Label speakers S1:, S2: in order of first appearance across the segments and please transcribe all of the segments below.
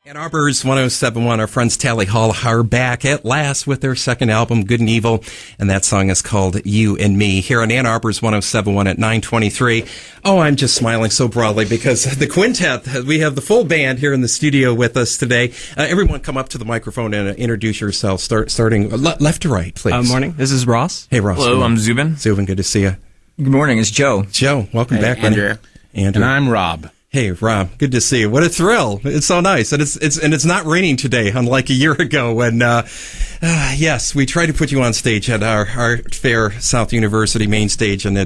S1: Ann Arbor's 107.1, our friends Tally Hall are back at last with their second album, Good and Evil, and that song is called You and Me. Here on Ann Arbor's 107.1 at 9:23. Oh, I'm just smiling so broadly because the quintet, we have the full band here in the studio with us today. Everyone come up to the microphone and introduce yourself, starting left to right, please.
S2: Morning, this is Ross.
S1: Hey, Ross.
S3: Hello, I'm Zubin.
S1: Zubin, good to see you.
S2: Good morning, it's Joe.
S1: Joe, welcome back.
S4: Andrew.
S1: Andrew.
S4: And I'm Rob.
S1: Hey, Rob, good to see you. What a thrill. It's so nice. And it's not raining today, unlike a year ago when, yes, we tried to put you on stage at our fair South University main stage, and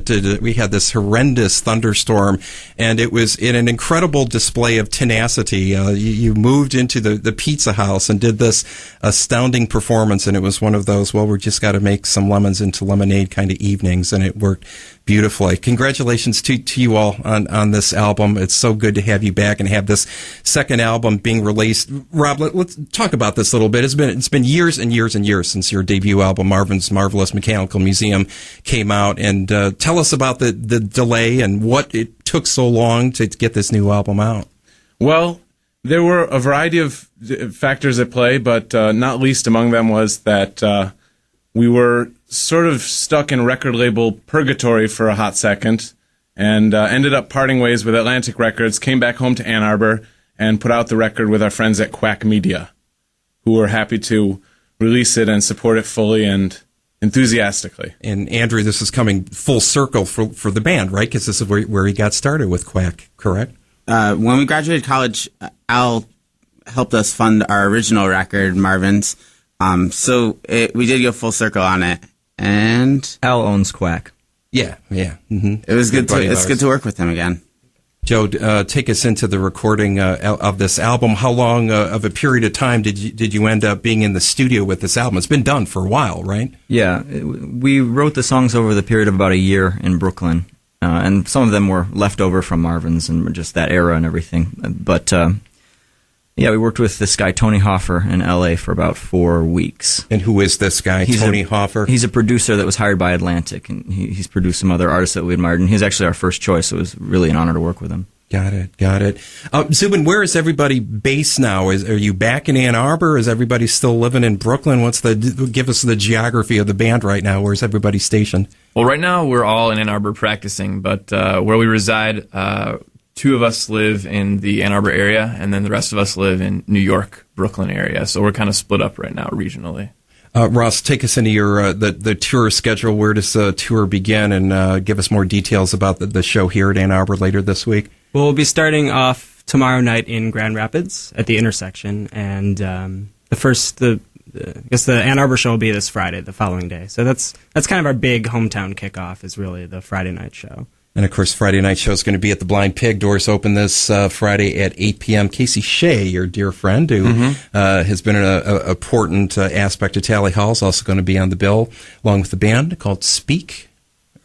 S1: we had this horrendous thunderstorm, and it was in an incredible display of tenacity. You moved into the pizza house and did this astounding performance, and it was one of those, well, we just got to make some lemons into lemonade kind of evenings, and it worked beautifully. Congratulations to you all on this album. It's so good to have you back and have this second album being released. Rob, let's talk about this a little bit. It's been years and years and years since your debut album, Marvin's Marvelous Mechanical Museum, came out. And tell us about the delay and what it took so long to get this new album out.
S4: Well, there were a variety of factors at play, but not least among them was that we were sort of stuck in record label purgatory for a hot second, and ended up parting ways with Atlantic Records, came back home to Ann Arbor, and put out the record with our friends at Quack Media, who were happy to release it and support it fully and enthusiastically.
S1: And Andrew, this is coming full circle for the band, right? Because this is where he got started with Quack, correct?
S5: When we graduated college, Al helped us fund our original record, Marvin's. So we did go full circle on it, and
S2: Al owns Quack.
S1: Yeah. Mm-hmm.
S5: It was good. It's good to work with him again.
S1: Joe, take us into the recording of this album. How long of a period of time did you end up being in the studio with this album? It's been done for a while, right? Yeah,
S2: we wrote the songs over the period of about a year in Brooklyn, and some of them were left over from Marvin's and just that era and everything. But yeah, we worked with this guy, Tony Hoffer, in L.A. for about 4 weeks.
S1: And who is this guy, Tony Hoffer?
S2: He's a producer that was hired by Atlantic, and he's produced some other artists that we admired, and he's actually our first choice, so it was really an honor to work with him.
S1: Got it. Zubin, where is everybody based now? Are you back in Ann Arbor? Is everybody still living in Brooklyn? Give us the geography of the band right now. Where's everybody stationed?
S3: Well, right now we're all in Ann Arbor practicing, but where we reside, 2 of us live in the Ann Arbor area, and then the rest of us live in New York, Brooklyn area. So we're kind of split up right now regionally.
S1: Ross, take us into your the tour schedule. Where does the tour begin? And give us more details about the show here at Ann Arbor later this week.
S6: Well, we'll be starting off tomorrow night in Grand Rapids at the intersection, and I guess the Ann Arbor show will be this Friday, the following day. So that's kind of our big hometown kickoff, is really the Friday night show.
S1: And, of course, Friday night show is going to be at the Blind Pig. Doors open this Friday at 8 p.m. Casey Shea, your dear friend, who has been an important aspect of Tally Hall, is also going to be on the bill, along with the band called Speak.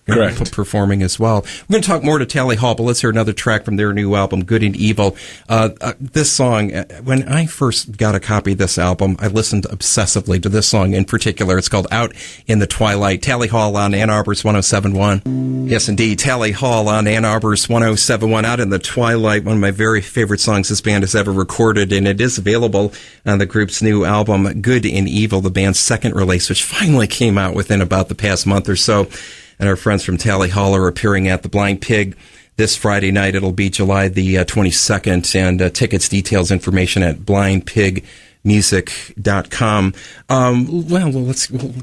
S4: Correct.
S1: Performing as well. We're going to talk more to Tally Hall, but let's hear another track from their new album, Good and Evil. This song, when I first got a copy of this album, I listened obsessively to this song in particular. It's called Out in the Twilight. Tally Hall on Ann Arbor's 107.1. Yes, indeed. Tally Hall on Ann Arbor's 107.1, Out in the Twilight, one of my very favorite songs this band has ever recorded, and it is available on the group's new album, Good and Evil, the band's second release, which finally came out within about the past month or so. And our friends from Tally Hall are appearing at the Blind Pig this Friday night. It'll be July the 22nd, and tickets, details, information at blindpigmusic.com. We'll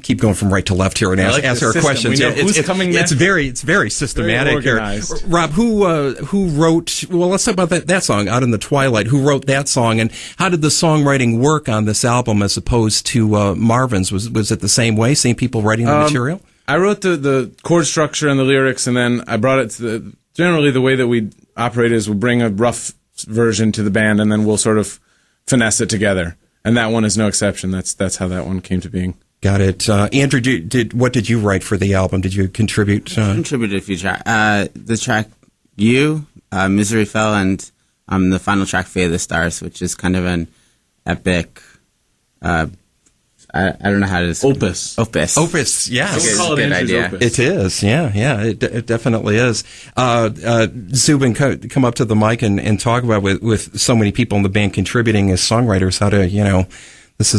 S1: keep going from right to left here and ask our questions.
S4: Who's coming next?
S1: It's very systematic here. Rob, who wrote? Well, let's talk about that song, Out in the Twilight. Who wrote that song, and how did the songwriting work on this album as opposed to Marvin's? Was it the same way? Same people writing the material?
S4: I wrote the chord structure and the lyrics, and then I brought it to generally the way that we operate is we'll bring a rough version to the band, and then we'll sort of finesse it together. And that one is no exception. That's how that one came to being.
S1: Got it. Andrew, what did you write for the album? Did you contribute?
S5: I contributed a few tracks. The track You, Misery Fell, and the final track, Fate of the Stars, which is kind of an epic I don't know how to describe
S4: Opus.
S1: Opus, yes.
S4: We'll call it
S5: Good
S4: Andrew's
S5: idea.
S4: Opus.
S1: It is, yeah, it definitely is. Zubin, come up to the mic and talk about with so many people in the band contributing as songwriters, how to, this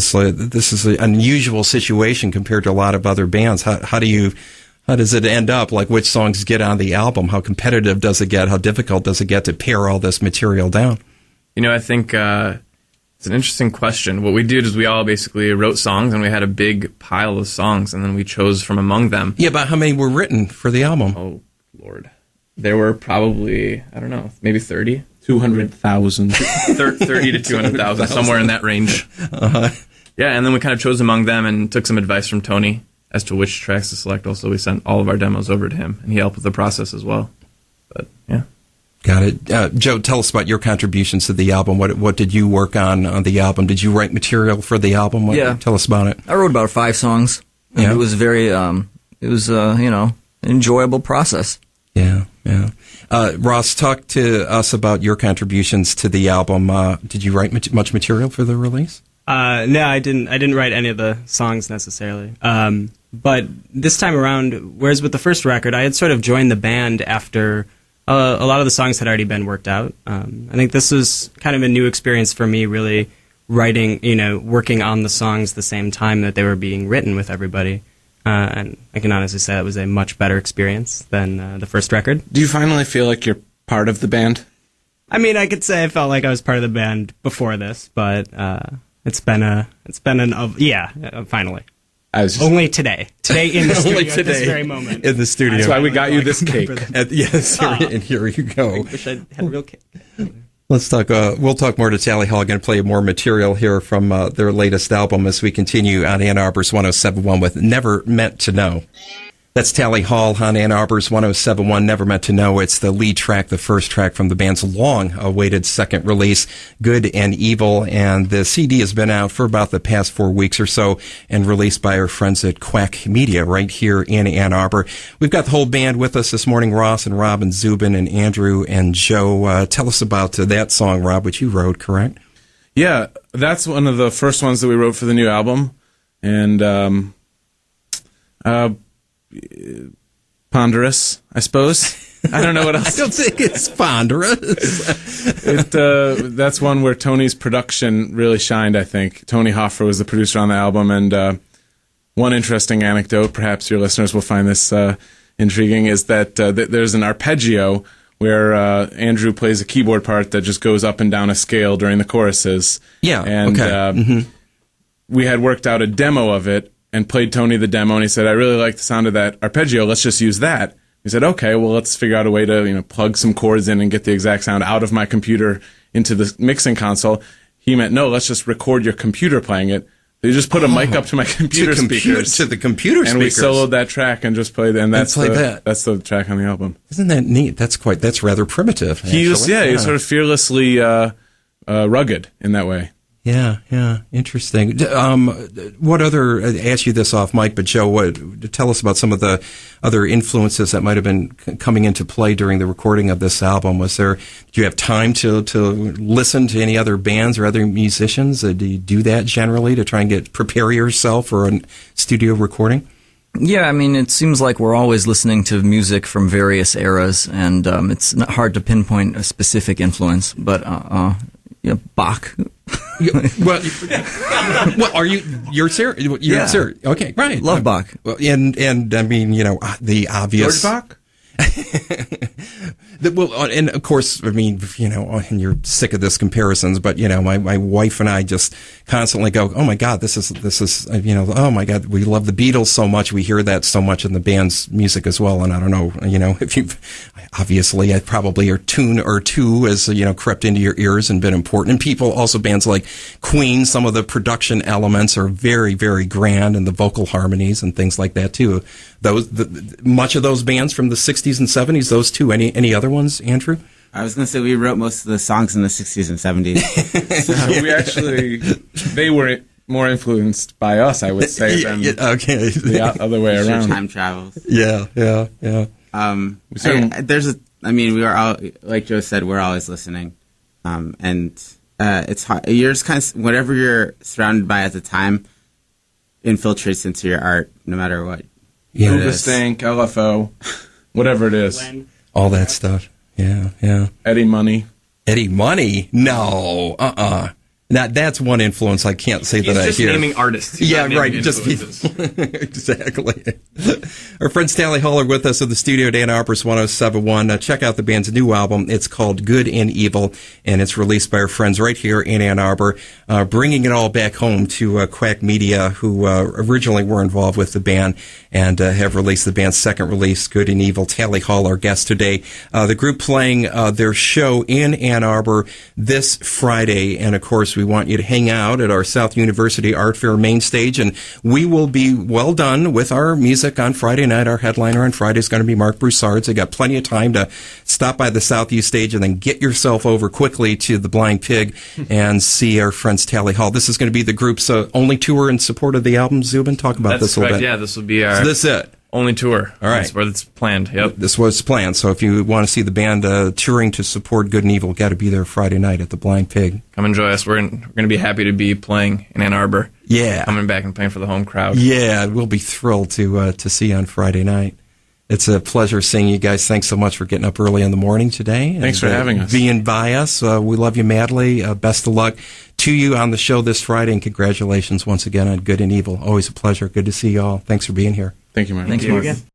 S1: is an unusual situation compared to a lot of other bands. How does it end up? Like, which songs get on the album? How competitive does it get? How difficult does it get to pare all this material down?
S3: I think it's an interesting question. What we did is we all basically wrote songs, and we had a big pile of songs, and then we chose from among them.
S1: Yeah, but how many were written for the album?
S3: Oh, Lord. There were probably, I don't know, maybe 30?
S4: 200,000.
S3: 30 to 200,000, somewhere in that range. Yeah, and then we kind of chose among them and took some advice from Tony as to which tracks to select. Also, we sent all of our demos over to him, and he helped with the process as well. But, yeah.
S1: Got it. Joe, tell us about your contributions to the album. What did you work on the album? Did you write material for the album?
S2: Yeah.
S1: Tell us about it.
S2: I wrote about 5 songs. And
S1: Yeah.
S2: It was very, enjoyable process.
S1: Yeah. Ross, talk to us about your contributions to the album. Did you write much material for the release?
S6: No, I didn't write any of the songs necessarily. But this time around, whereas with the first record, I had sort of joined the band after a lot of the songs had already been worked out. I think this was kind of a new experience for me, really writing, working on the songs the same time that they were being written with everybody. And I can honestly say that was a much better experience than the first record.
S4: Do you finally feel like you're part of the band?
S6: I mean, I could say I felt like I was part of the band before this, but finally. Only today in the studio at this very moment.
S1: In the studio.
S4: That's why we got you this cake.
S1: Yes, and here you go.
S6: I wish I had a real cake.
S1: Let's talk. We'll talk more to Tally Hall. Going to play more material here from their latest album as we continue on Ann Arbor's 107.1 with "Never Meant to Know." That's Tally Hall on Ann Arbor's 107.1, Never Meant to Know. It's the lead track, the first track from the band's long-awaited second release, Good and Evil, and the CD has been out for about the past 4 weeks or so and released by our friends at Quack Media right here in Ann Arbor. We've got the whole band with us this morning, Ross and Rob and Zubin and Andrew and Joe. Tell us about that song, Rob, which you wrote, correct?
S4: Yeah, that's one of the first ones that we wrote for the new album, and ponderous, I suppose. I don't know what else.
S1: I don't think it's ponderous.
S4: That's one where Tony's production really shined, I think. Tony Hoffer was the producer on the album, and one interesting anecdote, perhaps your listeners will find this intriguing, is that there's an arpeggio where Andrew plays a keyboard part that just goes up and down a scale during the choruses.
S1: Yeah,
S4: and
S1: okay.
S4: We had worked out a demo of it, and played Tony the demo, and he said, I really like the sound of that arpeggio, let's just use that. He said, okay, well, let's figure out a way to plug some chords in and get the exact sound out of my computer into the mixing console. He meant, no, let's just record your computer playing it. They just put a mic up to my computer speakers.
S1: To the computer speakers.
S4: And we soloed that track and just played it, and that's
S1: that.
S4: That's the track on the album.
S1: Isn't that neat? That's rather primitive.
S4: He's sort of fearlessly rugged in that way.
S1: Yeah, interesting. What other? I asked you this off mic, but Joe, tell us about some of the other influences that might have been coming into play during the recording of this album. Did you have time to listen to any other bands or other musicians? Do you do that generally to try and prepare yourself for a studio recording?
S2: Yeah, I mean, it seems like we're always listening to music from various eras, and it's not hard to pinpoint a specific influence, but Bach.
S1: Well, you're serious? You're serious? Okay, right.
S2: Love Bach.
S1: And I mean, the obvious.
S4: George Bach?
S1: And of course, I mean, and you're sick of this comparisons, but my wife and I just constantly go, oh my God, this is, oh my God, we love the Beatles so much. We hear that so much in the band's music as well. And I don't know, if obviously probably a tune or two has, crept into your ears and been important. And people, also bands like Queen, some of the production elements are very, very grand, and the vocal harmonies and things like that too. Much of those bands from the 60s and 70s, those two, any other ones, Andrew?
S5: I was going to say we wrote most of the songs in the 60s and 70s.
S4: So we actually, they were more influenced by us, I would say, than the other way around.
S5: Time travels.
S1: Yeah.
S5: We are all, like Joe said, we're always listening. And it's hard. You're just kind of, whatever you're surrounded by at the time, infiltrates into your art, no matter what.
S1: Yeah.
S5: it
S4: Uga
S5: is.
S4: Stank, LFO, whatever it is.
S1: All that stuff. Yeah.
S4: Eddie Money.
S1: Eddie Money? No. That's one influence I can't say
S3: He's
S1: that
S3: just
S1: I hear.
S3: naming artists. He's
S1: Yeah,
S3: not naming
S1: right. Just
S3: influences.
S1: exactly. Our friends Tally Hall are with us at the studio at Ann Arbor's 107.1. Check out the band's new album. It's called Good and Evil, and it's released by our friends right here in Ann Arbor, bringing it all back home to Quack Media, who originally were involved with the band and have released the band's second release, Good and Evil. Tally Hall, our guest today. The group playing their show in Ann Arbor this Friday, and of course, we want you to hang out at our South University Art Fair main stage, and we will be well done with our music on Friday night. Our headliner on Friday is going to be Mark Broussard, so you got plenty of time to stop by the Southeast stage and then get yourself over quickly to the Blind Pig and see our friends Tally Hall. This is going to be the group's only tour in support of the album. Zubin, talk about
S3: That's
S1: this a little
S3: correct.
S1: bit.
S3: Yeah, this will be our
S1: So this is it.
S3: only tour.
S1: All right.
S3: That's where it's planned. Yep.
S1: This was planned. So if you want to see the band touring to support Good and Evil, got to be there Friday night at the Blind Pig.
S3: Come enjoy us. We're going to be happy to be playing in Ann Arbor.
S1: Yeah.
S3: Coming back and playing for the home crowd.
S1: Yeah, we'll be thrilled to see you on Friday night. It's a pleasure seeing you guys. Thanks so much for getting up early in the morning today.
S4: Thanks for having us.
S1: Being by us. We love you madly. Best of luck to you on the show this Friday, and congratulations once again on Good and Evil. Always a pleasure. Good to see you all. Thanks for being here.
S4: Thank you, Martin.
S2: Thanks, Mark.